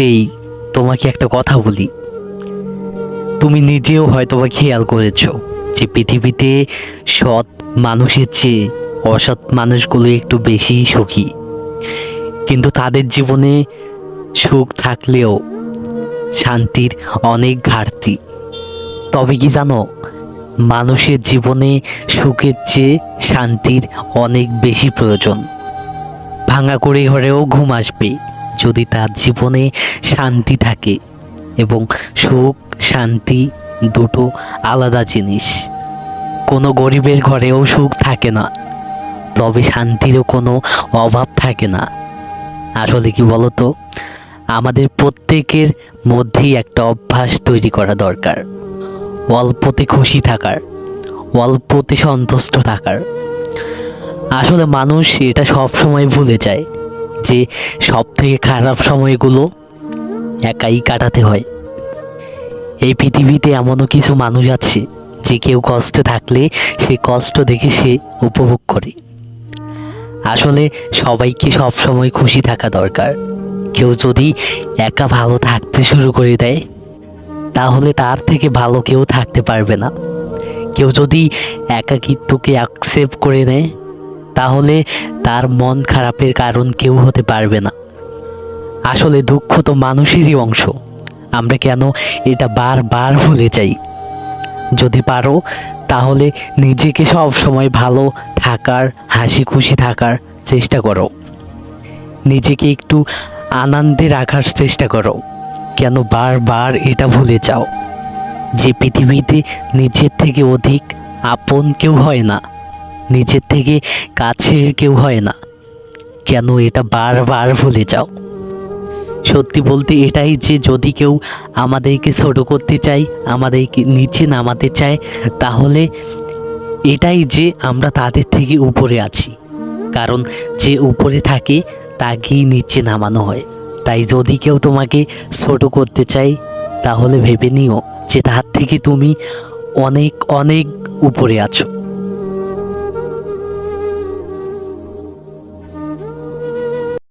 শুরুতেই তোমাকে একটা কথা বলি। তুমি নিজেও হয়তো বা খেয়াল করেছো যে পৃথিবীতে সৎ মানুষের চেয়ে অসৎ মানুষগুলো একটু বেশি সুখী, কিন্তু তাদের জীবনে সুখ থাকলেও শান্তির অনেক ঘাটতি। তবে কি জানো, মানুষের জীবনে সুখের চেয়ে শান্তির অনেক বেশি প্রয়োজন। ভাঙা কুড়ে ঘরেও ঘুম আসবে যদি তার জীবনে শান্তি থাকে, এবং সুখ শান্তি দুটো আলাদা জিনিস। কোনো গরিবের ঘরেও সুখ থাকে না, তবে শান্তিরও কোনো অভাব থাকে না। আসলে কি বলতো, আমাদের প্রত্যেকের মধ্যেই একটা অভ্যাস তৈরি করা দরকার, অল্পতে খুশি থাকার, অল্পতে সন্তুষ্ট থাকার। আসলে মানুষ এটা সব সময় ভুলে যায় যে সব থেকে খারাপ সময়গুলো একাই কাটাতে হয়। এই পৃথিবীতে এমনও কিছু মানুষ আছে যে কেউ কষ্টে থাকলে সে কষ্ট দেখে সে উপভোগ করে। আসলে সবাইকে সব সময় খুশি থাকা দরকার। কেউ যদি একা ভালো থাকতে শুরু করে দেয়, তাহলে তার থেকে ভালো কেউ থাকতে পারবে না। কেউ যদি একাকিত্বকে অ্যাকসেপ্ট করে নেয়, তাহলে তার মন খারাপের কারণ কেউ হতে পারবে না। আসলে দুঃখ তো মানুষেরই অংশ। আমরা কেন এটা বারবার ভুলে যাই? যদি পারো তাহলে নিজেকে সব সময় ভালো থাকার, হাসি খুশি থাকার চেষ্টা করো। নিজেকে একটু আনন্দে রাখার চেষ্টা করো। কেন বারবার এটা ভুলে যাও যে পৃথিবীতে নিজের থেকে অধিক আপন কেউ হয় না, নিজের থেকে কাছের কেউ হয় না? কেন এটা বারবার ভুলে যাও? সত্যি বলতে এটাই যে যদি কেউ আমাদেরকে ছোট করতে চায়, আমাদেরকে নিচে নামাতে চায়, তাহলে এটাই যে আমরা তাদের থেকে উপরে আছি। কারণ যে উপরে থাকে তাকেই নিচে নামানো হয়। তাই যদি কেউ তোমাকে ছোট করতে চায়, তাহলে ভেবে নিও যে তার থেকে তুমি অনেক অনেক উপরে আছো।